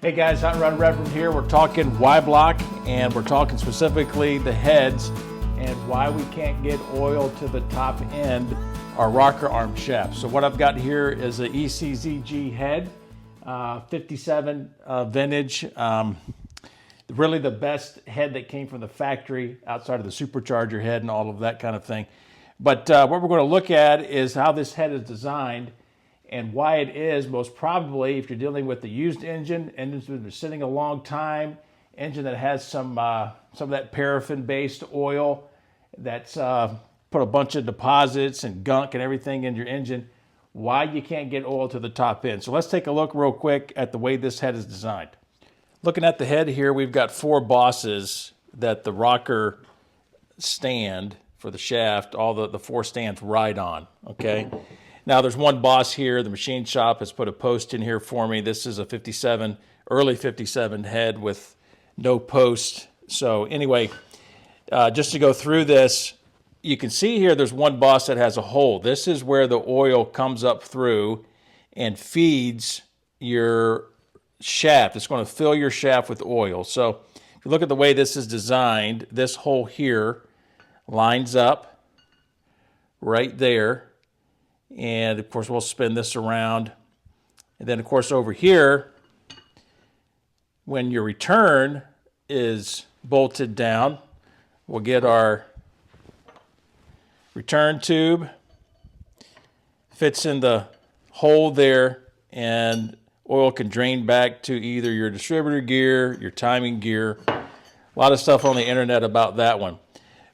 Hey guys, Hot Rod Reverend here. We're talking Y-block, and we're talking specifically the heads and why we can't get oil to the top end, our rocker arm shaft. So what I've got here is a ECZG head, 57 vintage. Really the best head that came from the factory outside of the supercharger head and all of that kind of thing. But what we're going to look at is how this head is designed and why it is most probably, if you're dealing with the used engine, engines that have been sitting a long time, engine that has some of that paraffin-based oil that's put a bunch of deposits and gunk and everything in your engine, why you can't get oil to the top end. So let's take a look real quick at the way this head is designed. Looking at the head here, we've got 4 bosses that the rocker stand for the shaft, all the 4 stands ride on, okay? Now there's one boss here. The machine shop has put a post in here for me. This is a 57, early 57 head with no post. So anyway, just to go through this, you can see here there's one boss that has a hole. This is where the oil comes up through and feeds your shaft. It's going to fill your shaft with oil. So if you look at the way this is designed, this hole here lines up right there. And of course we'll spin this around. And then of course over here, when your return is bolted down, we'll get our return tube, fits in the hole there, and oil can drain back to either your distributor gear, your timing gear. A lot of stuff on the internet about that one.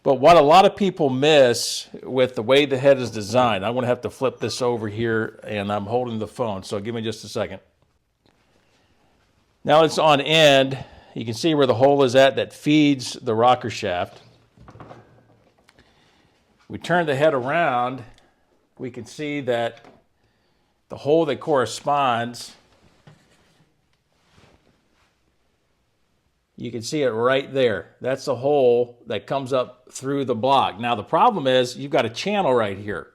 But what a lot of people miss with the way the head is designed, I'm going to have to flip this over here, and I'm holding the phone, so give me just a second. Now it's on end. You can see where the hole is at that feeds the rocker shaft. We turn the head around, we can see that the hole that corresponds, you can see it right there. That's the hole that comes up through the block. Now the problem is you've got a channel right here.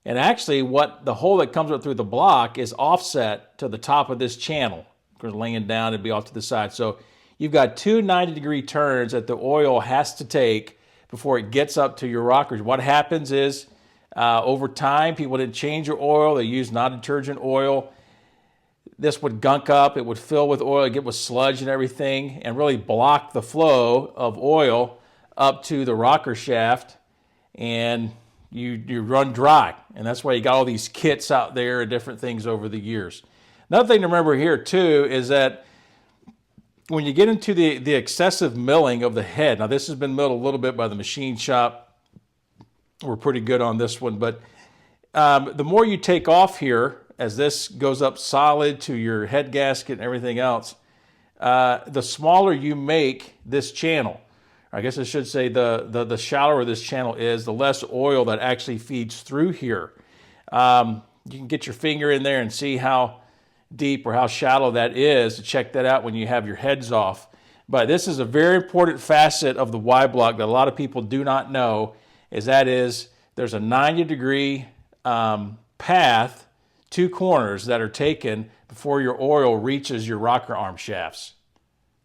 And actually what the hole that comes up through the block is offset to the top of this channel. Because laying down, it'd be off to the side. So you've got 2 90-degree turns that the oil has to take before it gets up to your rockers. What happens is over time, people didn't change their oil. They used non-detergent oil. This would gunk up, it would fill with oil, get with sludge and everything, and really block the flow of oil up to the rocker shaft, and you run dry. And that's why you got all these kits out there and different things over the years. Another thing to remember here too is that when you get into the excessive milling of the head, now this has been milled a little bit by the machine shop. We're pretty good on this one, but the more you take off here, as this goes up solid to your head gasket and everything else, the smaller you make this channel. I guess I should say the shallower this channel is, the less oil that actually feeds through here. You can get your finger in there and see how deep or how shallow that is to check that out when you have your heads off. But this is a very important facet of the Y-block that a lot of people do not know, is there's a 90-degree path, 2 corners that are taken before your oil reaches your rocker arm shafts.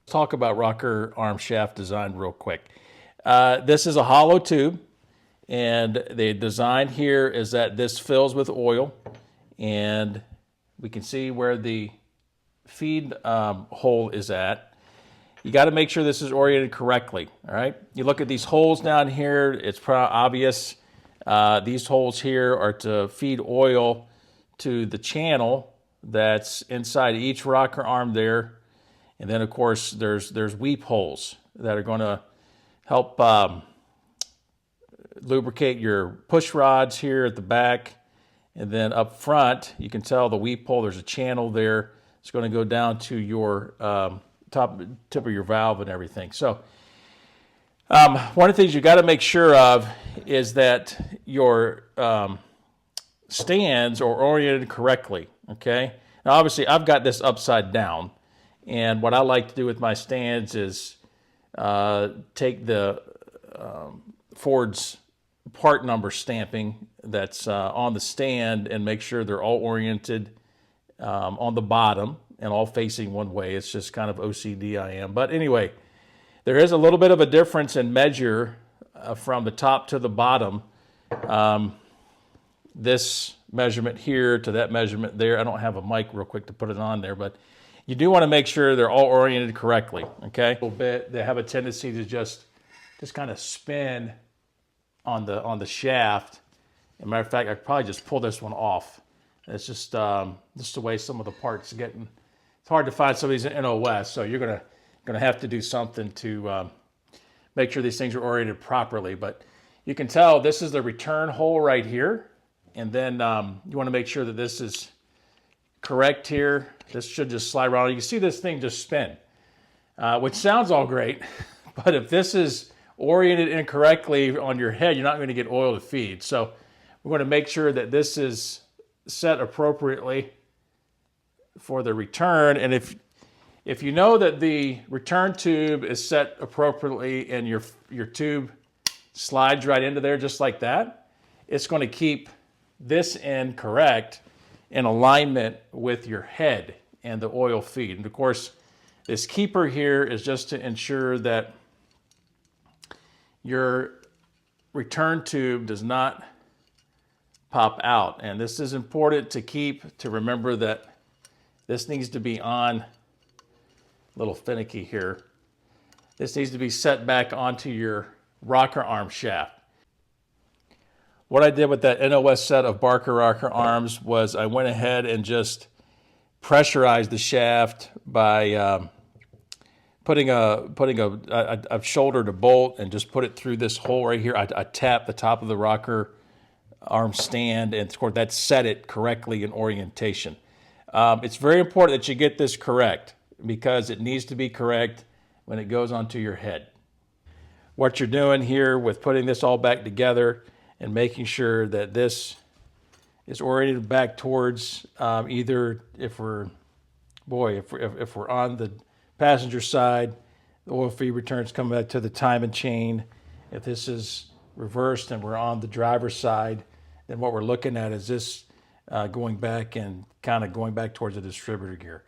Let's talk about rocker arm shaft design real quick. This is a hollow tube, and the design here is that this fills with oil, and we can see where the feed hole is at. You got to make sure this is oriented correctly, all right? You look at these holes down here, it's probably obvious. These holes here are to feed oil to the channel that's inside each rocker arm there. And then of course there's weep holes that are going to help lubricate your push rods here at the back. And then up front, you can tell the weep hole, there's a channel there. It's going to go down to your tip of your valve and everything. So one of the things you got to make sure of is that your stands are oriented correctly, okay? Now obviously I've got this upside down, and what I like to do with my stands is take the Ford's part number stamping that's on the stand and make sure they're all oriented on the bottom and all facing one way. It's just kind of OCD I am. But anyway, there is a little bit of a difference in measure from the top to the bottom. This measurement here to that measurement there. I don't have a mic real quick to put it on there, but you do want to make sure they're all oriented correctly, okay? A little bit, they have a tendency to just kind of spin on the shaft. As a matter of fact, I could probably just pull this one off. It's just the way some of the parts are getting. It's hard to find some of these in NOS, so you're gonna have to do something to make sure these things are oriented properly. But you can tell this is the return hole right here, and then you want to make sure that this is correct here. This should just slide around. You can see this thing just spin, which sounds all great, but if this is oriented incorrectly on your head, you're not going to get oil to feed. So we're going to make sure that this is set appropriately for the return. And if you know that the return tube is set appropriately and your tube slides right into there just like that, it's going to keep this end correct in alignment with your head and the oil feed. And of course, this keeper here is just to ensure that your return tube does not pop out. And this is important to remember that this needs to be on, a little finicky here. This needs to be set back onto your rocker arm shaft. What I did with that NOS set of Barker rocker arms was I went ahead and just pressurized the shaft by putting a shoulder to bolt and just put it through this hole right here. I tapped the top of the rocker arm stand, and of course that set it correctly in orientation. It's very important that you get this correct because it needs to be correct when it goes onto your head. What you're doing here with putting this all back together and making sure that this is oriented back towards either if we're on the passenger side, the oil feed returns coming back to the timing chain. If this is reversed and we're on the driver's side, then what we're looking at is this going back and kind of going back towards the distributor gear.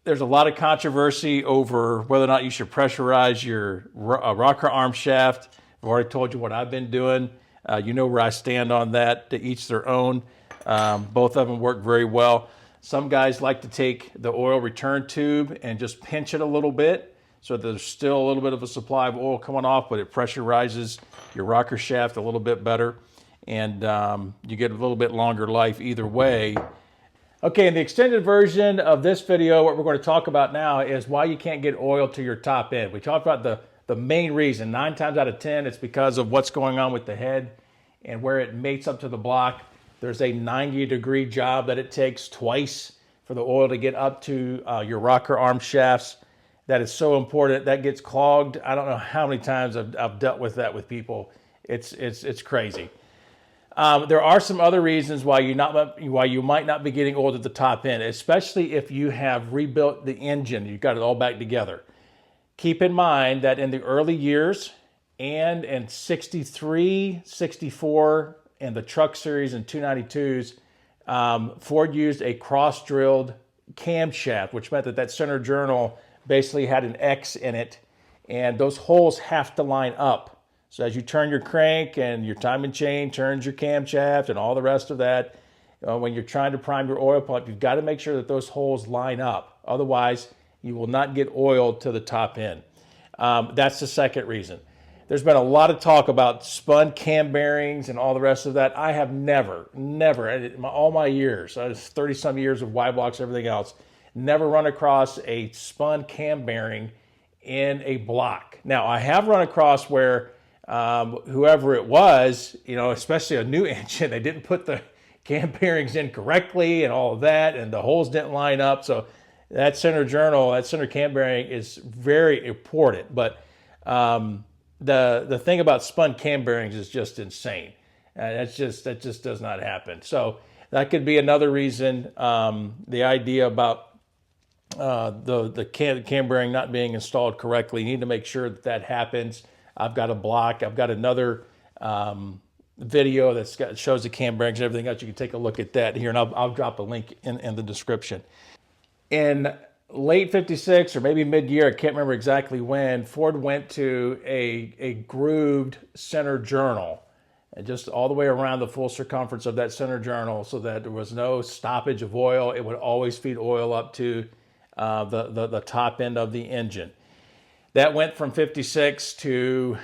There's a lot of controversy over whether or not you should pressurize your rocker arm shaft. I've already told you what I've been doing. You know where I stand on that. To each their own. Both of them work very well. Some guys like to take the oil return tube and just pinch it a little bit so there's still a little bit of a supply of oil coming off, but it pressurizes your rocker shaft a little bit better, and you get a little bit longer life either way. Okay, in the extended version of this video, what we're going to talk about now is why you can't get oil to your top end. We talked about the main reason. 9 times out of 10, it's because of what's going on with the head and where it mates up to the block. There's a 90-degree job that it takes twice for the oil to get up to your rocker arm shafts. That is so important. That gets clogged. I don't know how many times I've dealt with that with people. It's crazy. There are some other reasons why you might not be getting oil at the top end, especially if you have rebuilt the engine. You've got it all back together. Keep in mind that in the early years and in 63, 64, and the truck series and 292s, Ford used a cross-drilled camshaft, which meant that center journal basically had an X in it, and those holes have to line up. So as you turn your crank and your timing chain turns your camshaft and all the rest of that, when you're trying to prime your oil pump, you've got to make sure that those holes line up. Otherwise, you will not get oil to the top end. That's the second reason. There's been a lot of talk about spun cam bearings and all the rest of that. I have never, in all my years, 30-some years of Y-blocks, everything else, never run across a spun cam bearing in a block. Now, I have run across where whoever it was, especially a new engine, they didn't put the cam bearings in correctly and all of that, and the holes didn't line up. So that center journal, that center cam bearing is very important. But the thing about spun cam bearings is just insane. That just does not happen. So that could be another reason. The idea about the cam bearing not being installed correctly, you need to make sure that happens. I've got a block. I've got another video that shows the cam bearings and everything else. You can take a look at that here, and I'll drop a link in the description. In late 56 or maybe mid-year, I can't remember exactly when, Ford went to a grooved center journal, and just all the way around the full circumference of that center journal, so that there was no stoppage of oil. It would always feed oil up to the top end of the engine. That went from 56 to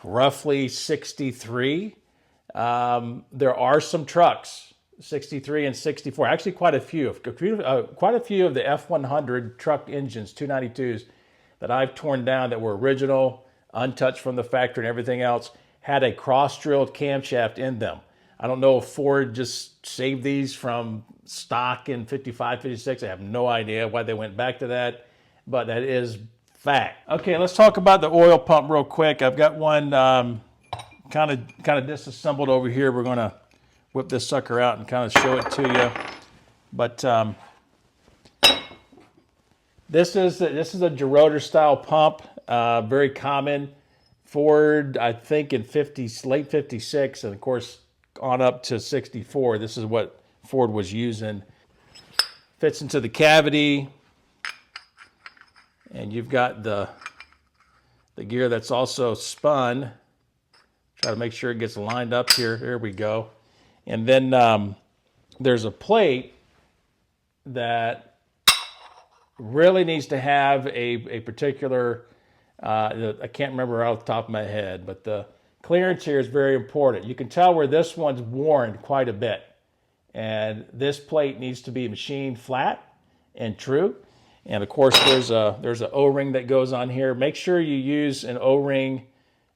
roughly 63. There are some trucks, 63 and 64, actually quite a few of the F100 truck engines, 292s, that I've torn down that were original, untouched from the factory and everything else, had a cross-drilled camshaft in them. I don't know if Ford just saved these from stock in 55, 56. I have no idea why they went back to that, but that is fact. Okay, let's talk about the oil pump real quick. I've got one kind of disassembled over here. We're gonna whip this sucker out and kind of show it to you. But this is a gerotor style pump, very common. Ford, I think in late 56, and of course on up to 64. This is what Ford was using. Fits into the cavity, and you've got the gear that's also spun. Try to make sure it gets lined up here. Here we go. And then there's a plate that really needs to have a particular, I can't remember off the top of my head, but the clearance here is very important. You can tell where this one's worn quite a bit. And this plate needs to be machined flat and true. And of course, there's a O-ring that goes on here. Make sure you use an O-ring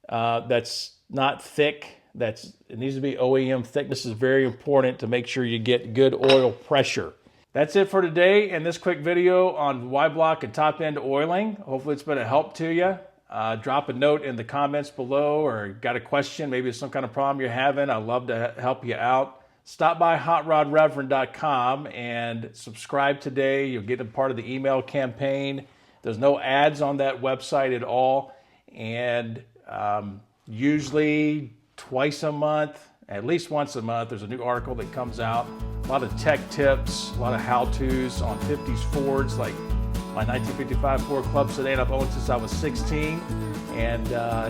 that's not thick. It needs to be OEM thick. This is very important to make sure you get good oil pressure. That's it for today in this quick video on Y-block and top end oiling. Hopefully it's been a help to you. Drop a note in the comments below, or got a question, maybe it's some kind of problem you're having. I'd love to help you out. Stop by hotrodreverend.com and subscribe today. You'll get a part of the email campaign. There's no ads on that website at all. And usually twice a month, at least once a month, there's a new article that comes out. A lot of tech tips, a lot of how-tos on 50s Fords, like my 1955 Ford Club sedan I've owned since I was 16. And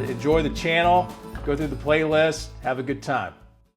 enjoy the channel, go through the playlist, have a good time.